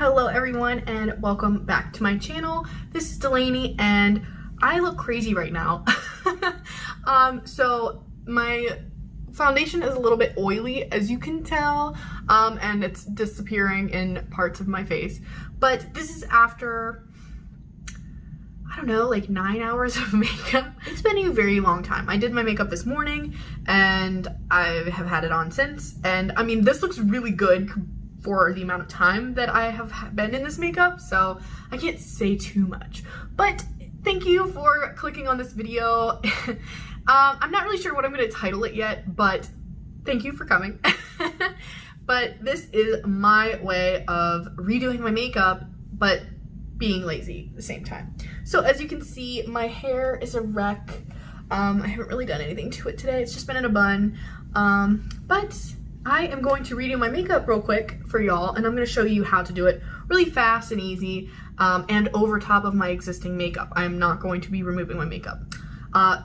Hello everyone and welcome back to my channel. This is Delaney and I look crazy right now. So my foundation is a little bit oily, as you can tell, and it's disappearing in parts of my face. But this is after, I don't know, like 9 hours of makeup. It's been a very long time. I did my makeup this morning and I have had it on since. And I mean, this looks really good for the amount of time that I have been in this makeup, so I can't say too much. But thank you for clicking on this video. I'm not really sure what I'm going to title it yet, but thank you for coming. But this is my way of redoing my makeup, but being lazy at the same time. So as you can see, my hair is a wreck. I haven't really done anything to it today. It's just been in a bun. But I am going to redo my makeup real quick for y'all, and I'm going to show you how to do it really fast and easy, and over top of my existing makeup. I am not going to be removing my makeup.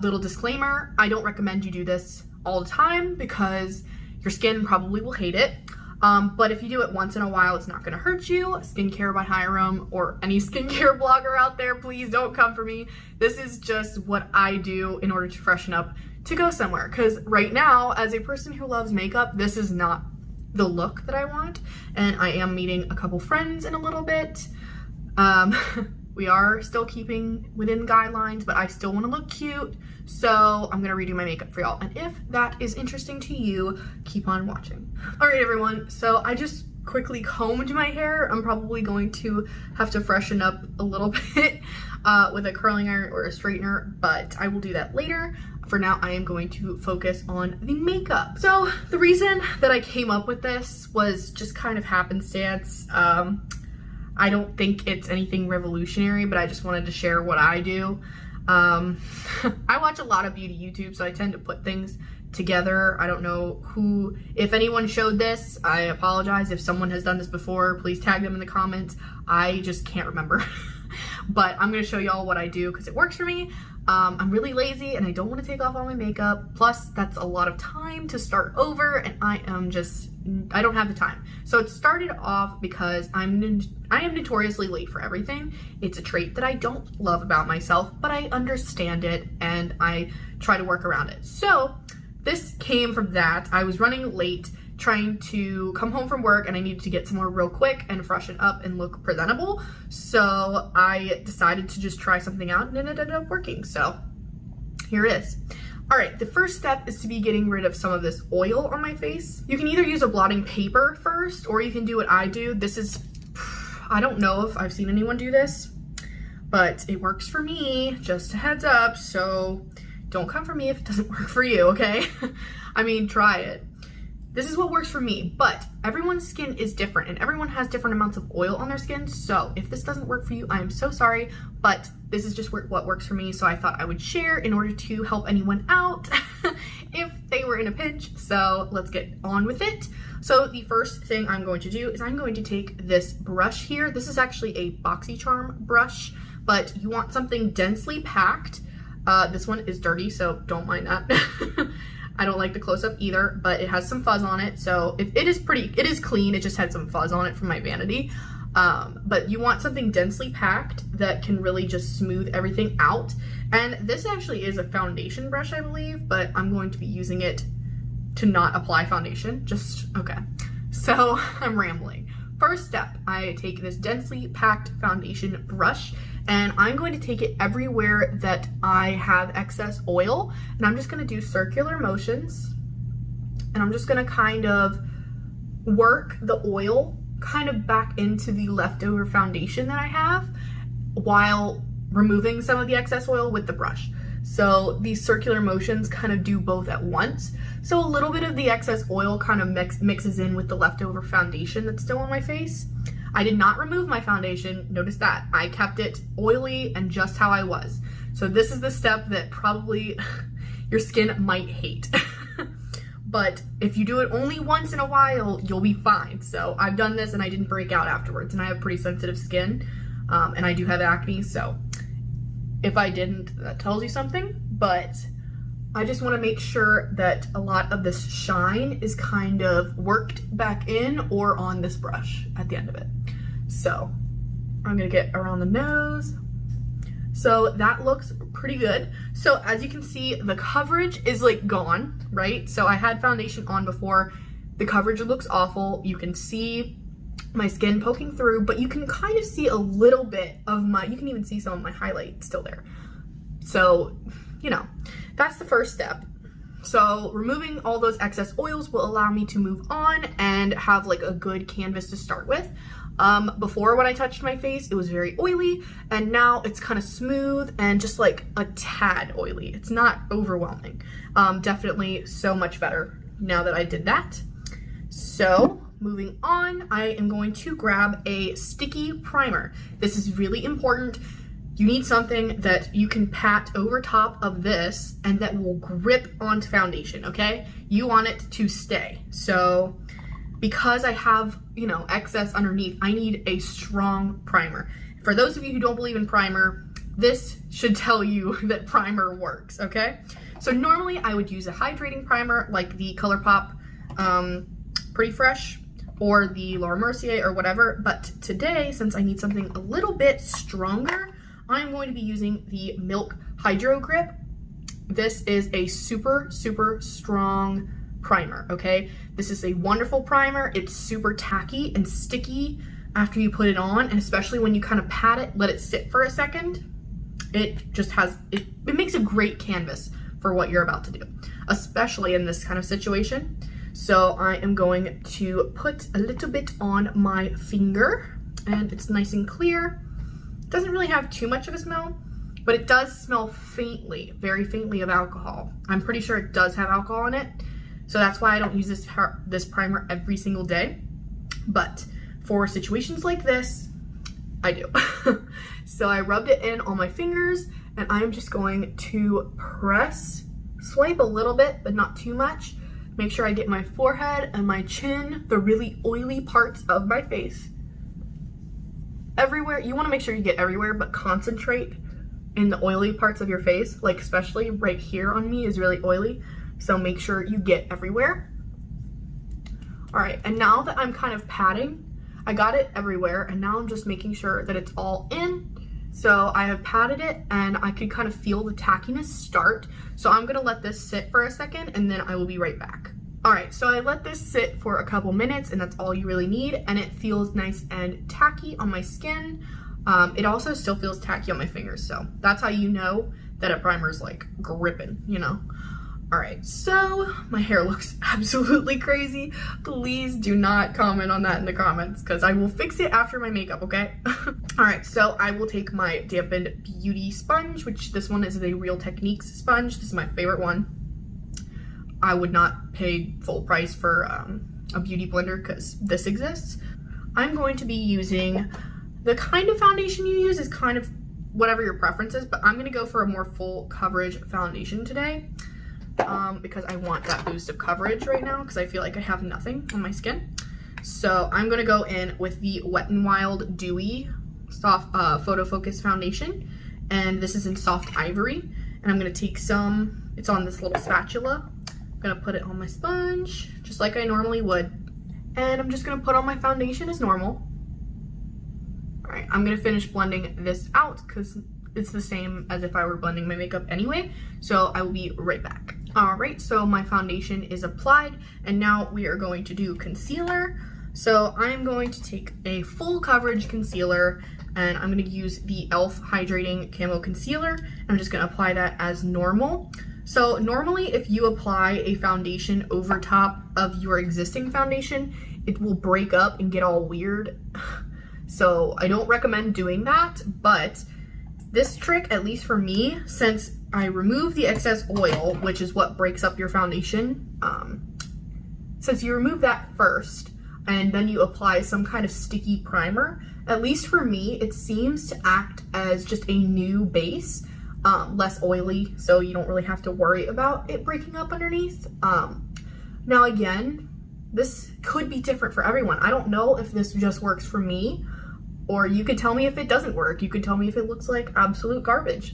Little disclaimer, I don't recommend you do this all the time because your skin probably will hate it. But if you do it once in a while, it's not going to hurt you. Skincare by Hiram or any skincare blogger out there, please don't come for me. This is just what I do in order to freshen up to go somewhere, because right now, as a person who loves makeup, this is not the look that I want, and I am meeting a couple friends in a little bit. We are still keeping within guidelines, but I still want to look cute, so I'm gonna redo my makeup for y'all, and if that is interesting to you, keep on watching. All right, everyone, so I just quickly combed my hair. I'm probably going to have to freshen up a little bit with a curling iron or a straightener, but I will do that later. For now, I am going to focus on the makeup. So the reason that I came up with this was just kind of happenstance. I don't think it's anything revolutionary, but I just wanted to share what I do. I watch a lot of beauty YouTube, so I tend to put things together. I don't know if anyone showed this. I apologize. If someone has done this before, please tag them in the comments. I just can't remember. But I'm gonna show y'all what I do because it works for me. I'm really lazy and I don't want to take off all my makeup. Plus, that's a lot of time to start over, and I don't have the time. So it started off because I am notoriously late for everything. It's a trait that I don't love about myself, but I understand it and I try to work around it. So this came from that. I was running late, trying to come home from work, and I needed to get somewhere real quick and freshen up and look presentable. So I decided to just try something out, and it ended up working. So here it is. All right, the first step is to be getting rid of some of this oil on my face. You can either use a blotting paper first, or you can do what I do. This is, I don't know if I've seen anyone do this, but it works for me, just a heads up. So don't come for me if it doesn't work for you, okay? I mean, try it. This is what works for me, but everyone's skin is different and everyone has different amounts of oil on their skin. So if this doesn't work for you, I am so sorry, but this is just what works for me. So I thought I would share in order to help anyone out if they were in a pinch. So let's get on with it. So the first thing I'm going to do is I'm going to take this brush here. This is actually a BoxyCharm brush, but you want something densely packed. This one is dirty, so don't mind that. I don't like the close-up either, but it has some fuzz on it. So it is clean. It just had some fuzz on it from my vanity. But you want something densely packed that can really just smooth everything out. And this actually is a foundation brush, I believe, but I'm going to be using it to not apply foundation. Okay. So I'm rambling. First step, I take this densely packed foundation brush, and I'm going to take it everywhere that I have excess oil, and I'm just going to do circular motions, and I'm just going to kind of work the oil kind of back into the leftover foundation that I have while removing some of the excess oil with the brush. So these circular motions kind of do both at once. So a little bit of the excess oil kind of mixes in with the leftover foundation that's still on my face. I did not remove my foundation, notice that. I kept it oily and just how I was. So this is the step that probably your skin might hate. But if you do it only once in a while, you'll be fine. So I've done this and I didn't break out afterwards, and I have pretty sensitive skin, and I do have acne, so if I didn't, that tells you something. But I just want to make sure that a lot of this shine is kind of worked back in or on this brush at the end of it. So I'm gonna get around the nose. So that looks pretty good. So as you can see, the coverage is like gone, right? So I had foundation on before. The coverage looks awful. You can see my skin poking through, but you can kind of see a little bit of you can even see some of my highlight still there. So, you know, that's the first step. So removing all those excess oils will allow me to move on and have like a good canvas to start with. Before, when I touched my face, it was very oily, and now it's kind of smooth and just like a tad oily. It's not overwhelming. Definitely so much better now that I did that. So moving on, I am going to grab a sticky primer. This is really important. You need something that you can pat over top of this and that will grip onto foundation, okay? You want it to stay. So because I have, you know, excess underneath, I need a strong primer. For those of you who don't believe in primer, this should tell you that primer works, okay? So normally I would use a hydrating primer like the ColourPop Pretty Fresh or the Laura Mercier or whatever, but today, since I need something a little bit stronger, I'm going to be using the Milk Hydro Grip. This is a super, super strong primer, okay? This is a wonderful primer. It's super tacky and sticky after you put it on, and especially when you kind of pat it, let it sit for a second, it just has, it makes a great canvas for what you're about to do, especially in this kind of situation. So I am going to put a little bit on my finger, and it's nice and clear. It doesn't really have too much of a smell, but it does smell faintly, very faintly of alcohol. I'm pretty sure it does have alcohol in it. So that's why I don't use this primer every single day. But for situations like this, I do. So I rubbed it in on my fingers, and I'm just going to swipe a little bit, but not too much. Make sure I get my forehead and my chin, the really oily parts of my face. Everywhere, you wanna make sure you get everywhere, but concentrate in the oily parts of your face, like especially right here on me is really oily. So make sure you get everywhere. All right, and now that I'm kind of patting, I got it everywhere, and now I'm just making sure that it's all in. So I have patted it, and I could kind of feel the tackiness start. So I'm gonna let this sit for a second, and then I will be right back. All right, so I let this sit for a couple minutes, and that's all you really need, and it feels nice and tacky on my skin. It also still feels tacky on my fingers, so that's how you know that a primer is like gripping, you know? All right, so my hair looks absolutely crazy. Please do not comment on that in the comments, because I will fix it after my makeup, okay? All right, so I will take my dampened beauty sponge, which this one is a Real Techniques sponge. This is my favorite one. I would not pay full price for a beauty blender because this exists. I'm going to be using the kind of foundation you use is kind of whatever your preference is, but I'm gonna go for a more full coverage foundation today. Because I want that boost of coverage right now because I feel like I have nothing on my skin. So I'm gonna go in with the Wet n Wild Dewy Soft Photo Focus Foundation, and this is in Soft Ivory. And I'm gonna take some, it's on this little spatula. I'm gonna put it on my sponge, just like I normally would. And I'm just gonna put on my foundation as normal. All right, I'm gonna finish blending this out because it's the same as if I were blending my makeup anyway. So I will be right back. All right, so my foundation is applied, and now we are going to do concealer. So I'm going to take a full coverage concealer, and I'm gonna use the e.l.f. Hydrating Camo Concealer. I'm just gonna apply that as normal. So normally if you apply a foundation over top of your existing foundation, it will break up and get all weird. So I don't recommend doing that, but this trick, at least for me, since I remove the excess oil, which is what breaks up your foundation, since you remove that first and then you apply some kind of sticky primer, at least for me, it seems to act as just a new base, less oily, so you don't really have to worry about it breaking up underneath. Now again, this could be different for everyone. I don't know if this just works for me, or you could tell me if it doesn't work. You could tell me if it looks like absolute garbage.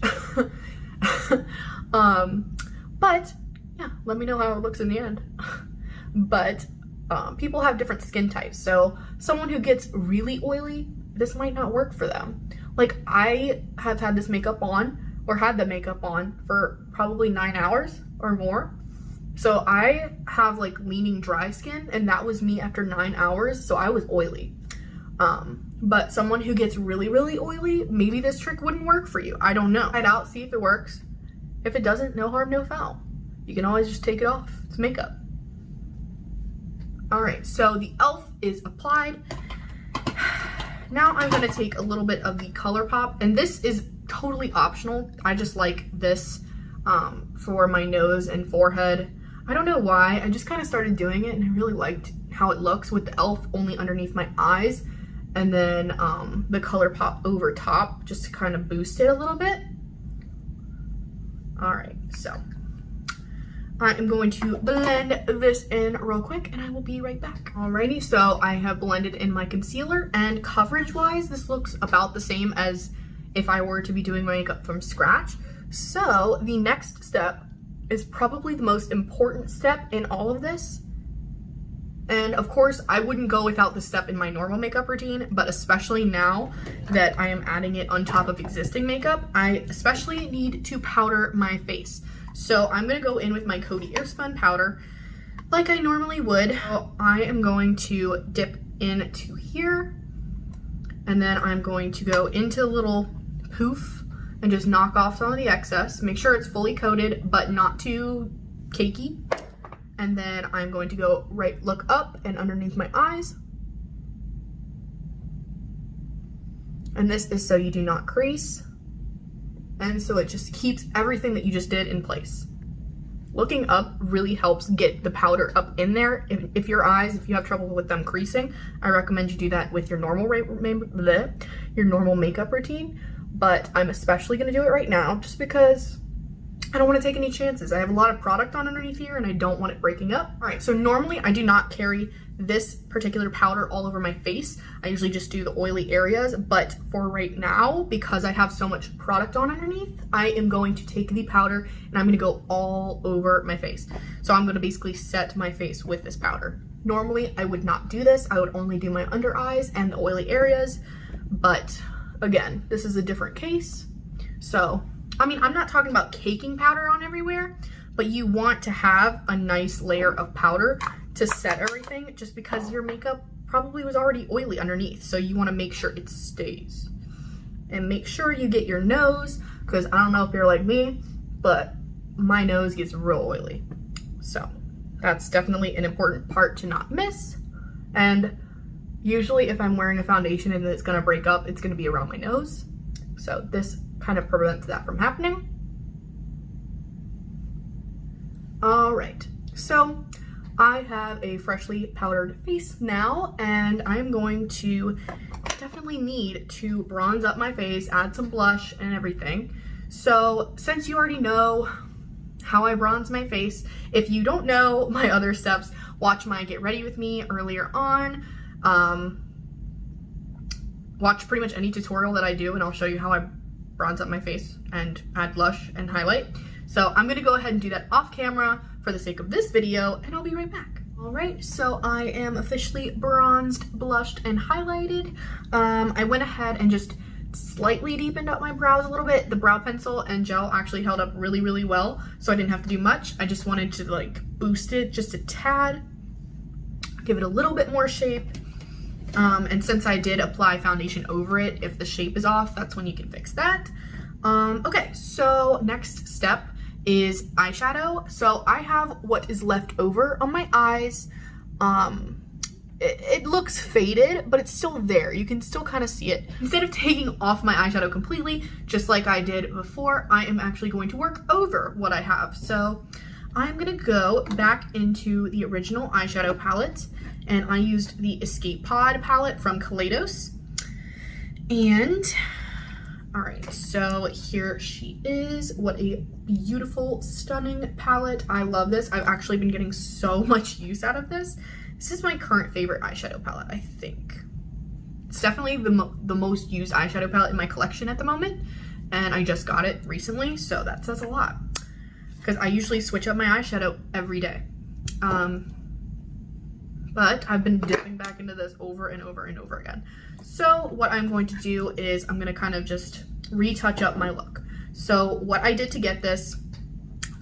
But yeah, let me know how it looks in the end. But people have different skin types. So someone who gets really oily this might not work for them. Like, I have had this makeup on, or had the makeup on for probably 9 hours or more. So I have like leaning dry skin, and that was me after 9 hours, so I was oily. But someone who gets really, really oily, maybe this trick wouldn't work for you. I don't know. Try it out, see if it works. If it doesn't, no harm, no foul. You can always just take it off. It's makeup. All right, so the e.l.f. is applied. Now I'm gonna take a little bit of the ColourPop, and this is totally optional. I just like this for my nose and forehead. I don't know why, I just kind of started doing it and I really liked how it looks with the e.l.f. only underneath my eyes, and then the ColourPop over top just to kind of boost it a little bit. All right, so I am going to blend this in real quick and I will be right back. Alrighty, so I have blended in my concealer, and coverage wise, this looks about the same as if I were to be doing my makeup from scratch. So the next step is probably the most important step in all of this. And of course, I wouldn't go without this step in my normal makeup routine, but especially now that I am adding it on top of existing makeup, I especially need to powder my face. So I'm gonna go in with my Coty Airspun powder like I normally would. So I am going to dip into here, and then I'm going to go into a little poof and just knock off some of the excess. Make sure it's fully coated, but not too cakey. And then I'm going to go look up and underneath my eyes. And this is so you do not crease. And so it just keeps everything that you just did in place. Looking up really helps get the powder up in there. If your eyes, if you have trouble with them creasing, I recommend you do that with your normal makeup routine. But I'm especially gonna do it right now just because I don't want to take any chances. I have a lot of product on underneath here and I don't want it breaking up. All right, so normally I do not carry this particular powder all over my face. I usually just do the oily areas, but for right now, because I have so much product on underneath, I am going to take the powder and I'm gonna go all over my face. So I'm gonna basically set my face with this powder. Normally I would not do this. I would only do my under eyes and the oily areas, but again, this is a different case. So I mean, I'm not talking about caking powder on everywhere, but you want to have a nice layer of powder to set everything, just because your makeup probably was already oily underneath. So you want to make sure it stays. And make sure you get your nose, because I don't know if you're like me, but my nose gets real oily. So that's definitely an important part to not miss. And usually if I'm wearing a foundation and it's going to break up, it's going to be around my nose. So this kind of prevents that from happening. All right, so I have a freshly powdered face now, and I'm going to definitely need to bronze up my face, add some blush and everything. So since you already know how I bronze my face, if you don't know my other steps, watch my Get Ready With Me earlier on. Watch pretty much any tutorial that I do and I'll show you how I bronze up my face and add blush and highlight. So I'm gonna go ahead and do that off camera for the sake of this video, and I'll be right back. All right, so I am officially bronzed, blushed, and highlighted. I went ahead and just slightly deepened up my brows a little bit. The brow pencil and gel actually held up really, really well, so I didn't have to do much. I just wanted to like boost it just a tad, give it a little bit more shape. And since I did apply foundation over it, if the shape is off, that's when you can fix that. Okay, so next step is eyeshadow. So I have what is left over on my eyes. It looks faded, but it's still there. You can still kind of see it. Instead of taking off my eyeshadow completely, just like I did before, I am actually going to work over what I have. So I'm gonna go back into the original eyeshadow palette, and I used the Escape Pod palette from Kaleidos. And all right, so here she is. What a beautiful, stunning palette. I love this. I've actually been getting so much use out of this. This is my current favorite eyeshadow palette, I think. It's definitely the most used eyeshadow palette in my collection at the moment, and I just got it recently, so that says a lot. Because I usually switch up my eyeshadow every day. but I've been dipping back into this over and over and over again. So what I'm going to do is I'm gonna kind of just retouch up my look. So what I did to get this,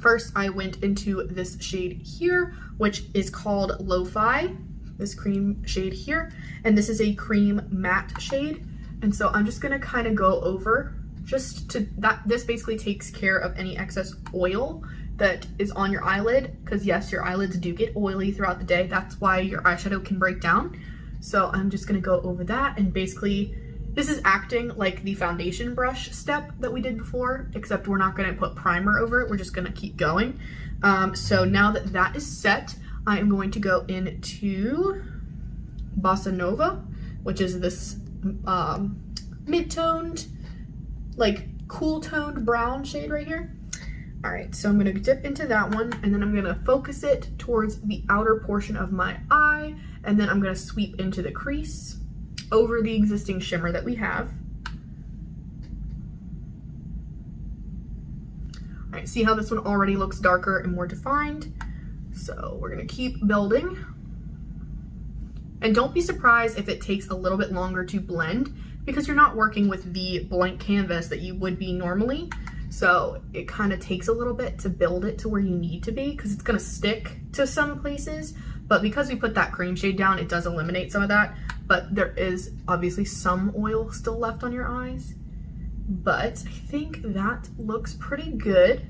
first I went into this shade here, which is called Lo-Fi, this cream shade here, and this is a cream matte shade. And so I'm just gonna kind of go over just to that. This basically takes care of any excess oil that is on your eyelid, because yes, your eyelids do get oily throughout the day. That's why your eyeshadow can break down. So I'm just gonna go over that, and basically this is acting like the foundation brush step that we did before, except we're not gonna put primer over it, we're just gonna keep going. So now that that is set, I am going to go into Bossa Nova, which is this mid-toned, like cool-toned brown shade right here. All right, so I'm gonna dip into that one, and then I'm gonna focus it towards the outer portion of my eye, and then I'm gonna sweep into the crease over the existing shimmer that we have. All right, see how this one already looks darker and more defined? So we're gonna keep building. And don't be surprised if it takes a little bit longer to blend, because you're not working with the blank canvas that you would be normally. So it kind of takes a little bit to build it to where you need to be, because it's gonna stick to some places. But because we put that cream shade down, it does eliminate some of that. But there is obviously some oil still left on your eyes. But I think that looks pretty good.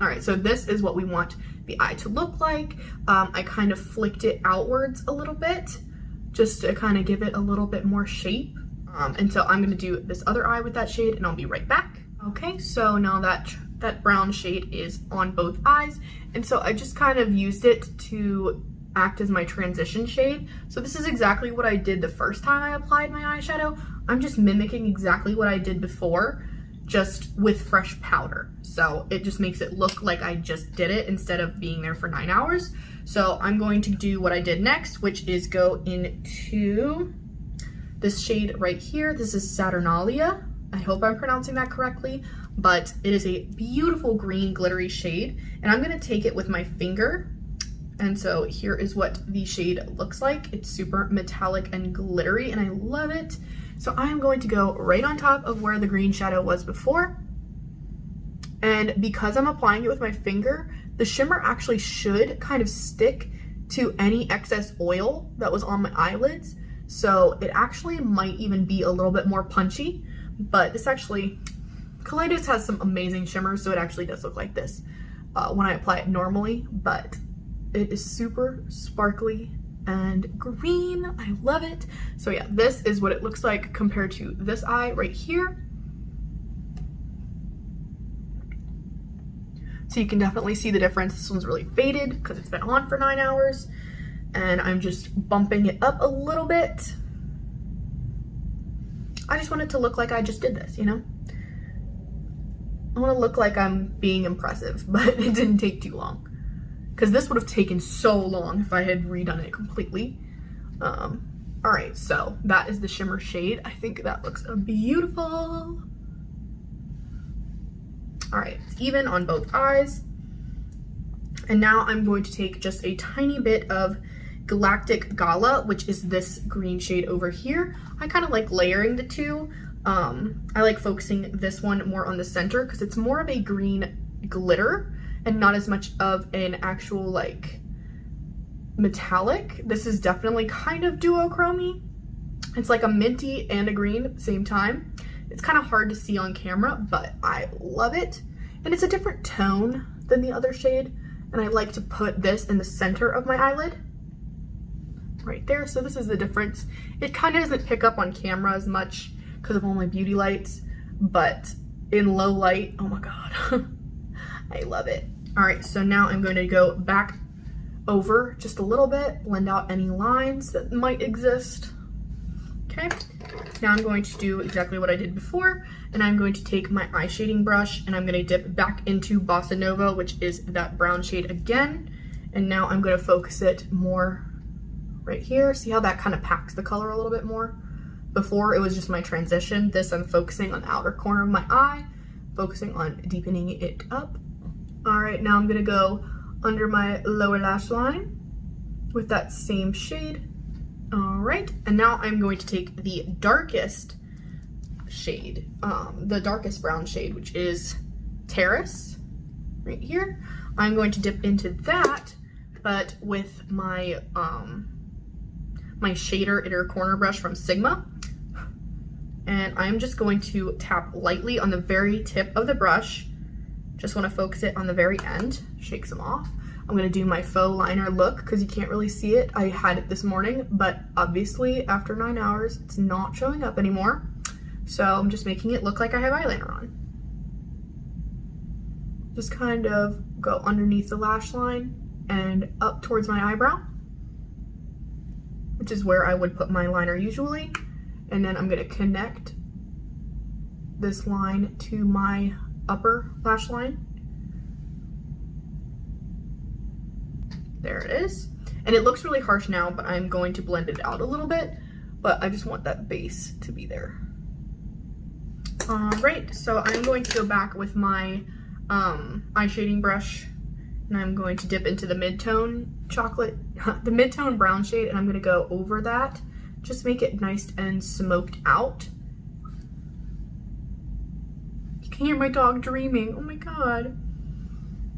All right, so this is what we want the eye to look like. I kind of flicked it outwards a little bit, just to kind of give it a little bit more shape. And so I'm gonna do this other eye with that shade, and I'll be right back. Okay, so now that brown shade is on both eyes, and so I just kind of used it to act as my transition shade. So this is exactly what I did the first time I applied my eyeshadow. I'm just mimicking exactly what I did before, just with fresh powder. So it just makes it look like I just did it instead of being there for 9 hours. So I'm going to do what I did next, which is go into this shade right here. This is Saturnalia. I hope I'm pronouncing that correctly, but it is a beautiful green glittery shade, and I'm gonna take it with my finger. And so here is what the shade looks like. It's super metallic and glittery, and I love it. So I'm going to go right on top of where the green shadow was before. And because I'm applying it with my finger, the shimmer actually should kind of stick to any excess oil that was on my eyelids. So it actually might even be a little bit more punchy, but this actually, Kaleidos has some amazing shimmers, so it actually does look like this when I apply it normally, but it is super sparkly and green. I love it. So yeah, this is what it looks like compared to this eye right here. So you can definitely see the difference. This one's really faded because it's been on for 9 hours. And I'm just bumping it up a little bit. I just want it to look like I just did this, you know? I want to look like I'm being impressive, but it didn't take too long. Because this would have taken so long if I had redone it completely. All right, so that is the shimmer shade. I think that looks beautiful. All right, it's even on both eyes. And now I'm going to take just a tiny bit of Galactic Gala, which is this green shade over here. I kind of like layering the two. I like focusing this one more on the center because it's more of a green glitter and not as much of an actual like metallic. This is definitely kind of duochrome-y. It's like a minty and a green at the same time. It's kind of hard to see on camera, but I love it. And it's a different tone than the other shade. And I like to put this in the center of my eyelid. Right there, so this is the difference. It kind of doesn't pick up on camera as much because of all my beauty lights, but in low light, oh my god, I love it. All right, so now I'm going to go back over just a little bit, blend out any lines that might exist. Okay, now I'm going to do exactly what I did before, and I'm going to take my eye shading brush and I'm going to dip back into Bossa Nova, which is that brown shade again, and now I'm going to focus it more right here. See how that kind of packs the color a little bit more? Before it was just my transition. This I'm focusing on the outer corner of my eye, focusing on deepening it up. All right, now I'm gonna go under my lower lash line with that same shade. All right, and now I'm going to take the darkest shade, the darkest brown shade, which is Terrace, right here. I'm going to dip into that, but with my my shader inner corner brush from Sigma. And I'm just going to tap lightly on the very tip of the brush. Just want to focus it on the very end, shake some off. I'm gonna do my faux liner look because you can't really see it. I had it this morning, but obviously after 9 hours, it's not showing up anymore. So I'm just making it look like I have eyeliner on. Just kind of go underneath the lash line and up towards my eyebrow, which is where I would put my liner usually. And then I'm gonna connect this line to my upper lash line. There it is. And it looks really harsh now, but I'm going to blend it out a little bit, but I just want that base to be there. All right, so I'm going to go back with my eye shading brush, and I'm going to dip into the mid-tone chocolate, the mid-tone brown shade, and I'm gonna go over that. Just make it nice and smoked out. You can hear my dog dreaming, oh my God.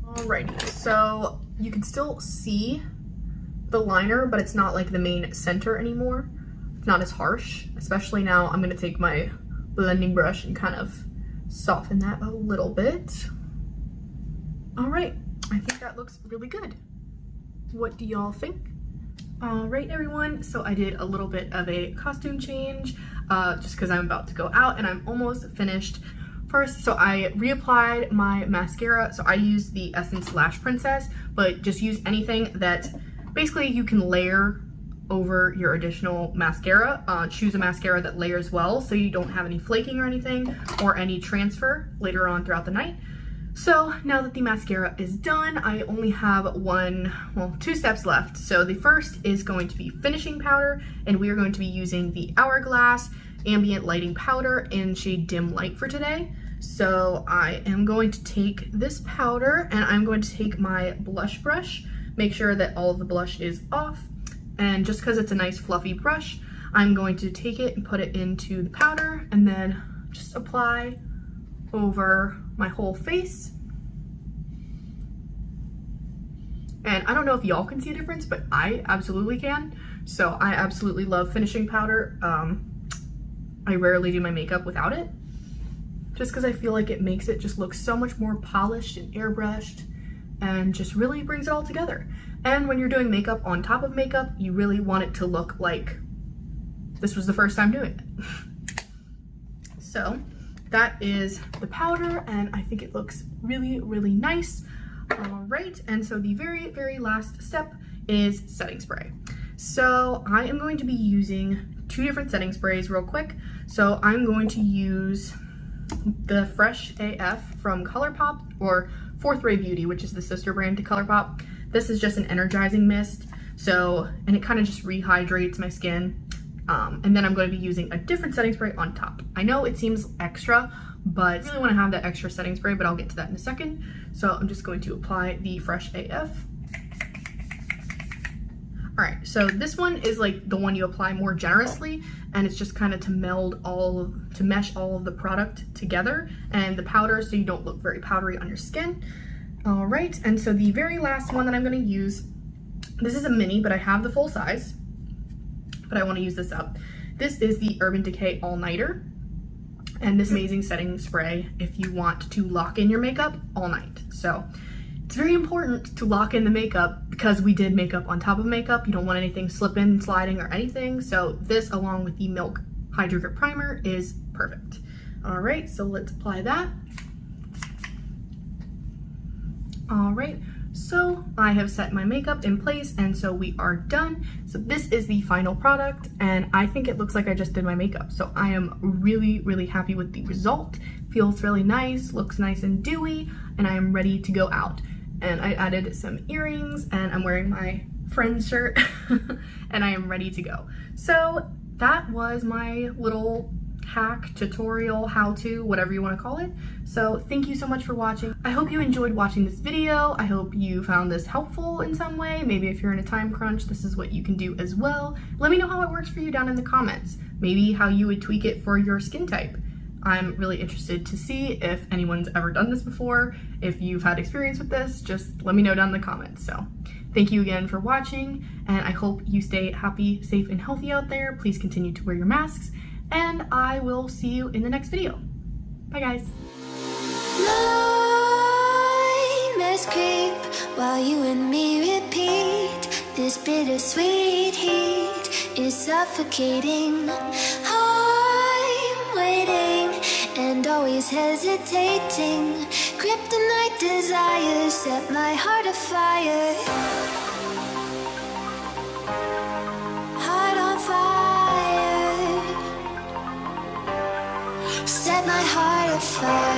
Alrighty, so you can still see the liner, but it's not like the main center anymore. It's not as harsh, especially now. I'm gonna take my blending brush and kind of soften that a little bit. All right, I think that looks really good. What do y'all think? All right, everyone, so I did a little bit of a costume change just because I'm about to go out and I'm almost finished. First, so I reapplied my mascara. So I used the Essence Lash Princess, but just use anything that basically you can layer over your additional mascara. Choose a mascara that layers well so you don't have any flaking or anything or any transfer later on throughout the night. So now that the mascara is done, I only have two steps left. So the first is going to be finishing powder, and we are going to be using the Hourglass Ambient Lighting Powder in shade Dim Light for today. So I am going to take this powder and I'm going to take my blush brush, make sure that all of the blush is off. And just because it's a nice fluffy brush, I'm going to take it and put it into the powder and then just apply over my whole face. And I don't know if y'all can see a difference, but I absolutely can. So I absolutely love finishing powder. I rarely do my makeup without it, just because I feel like it makes it just look so much more polished and airbrushed and just really brings it all together. And when you're doing makeup on top of makeup, you really want it to look like this was the first time doing it. So that is the powder, and I think it looks really, really nice. All right, and so the very, very last step is setting spray. So I am going to be using 2 different setting sprays real quick. So I'm going to use the Fresh AF from ColourPop, or Fourth Ray Beauty, which is the sister brand to ColourPop. This is just an energizing mist, and it kind of just rehydrates my skin. And then I'm going to be using a different setting spray on top. I know it seems extra, but I really want to have that extra setting spray, but I'll get to that in a second. So I'm just going to apply the Fresh AF. All right, so this one is like the one you apply more generously, and it's just kind of to mesh all of the product together and the powder so you don't look very powdery on your skin. All right, and so the very last one that I'm going to use, this is a mini, but I have the full size, but I want to use this up. This is the Urban Decay All Nighter, and this amazing setting spray if you want to lock in your makeup all night. So it's very important to lock in the makeup because we did makeup on top of makeup. You don't want anything slipping, sliding, or anything. So this, along with the Milk Hydro Grip Primer, is perfect. All right, so let's apply that. All right, so I have set my makeup in place, and so we are done. So this is the final product, and I think it looks like I just did my makeup. So I am really, really happy with the result. Feels really nice, looks nice and dewy, and I am ready to go out. And I added some earrings, and I'm wearing my friend's shirt, and I am ready to go. So that was my little hack, tutorial, how-to, whatever you want to call it. So thank you so much for watching. I hope you enjoyed watching this video. I hope you found this helpful in some way. Maybe if you're in a time crunch, this is what you can do as well. Let me know how it works for you down in the comments. Maybe how you would tweak it for your skin type. I'm really interested to see if anyone's ever done this before. If you've had experience with this, just let me know down in the comments. So thank you again for watching, and I hope you stay happy, safe, and healthy out there. Please continue to wear your masks, and I will see you in the next video. Bye, guys. Nightmares creep while you and me repeat. This bittersweet heat is suffocating. I'm waiting and always hesitating. Kryptonite desires set my heart afire. Heart on fire. Set my heart afire.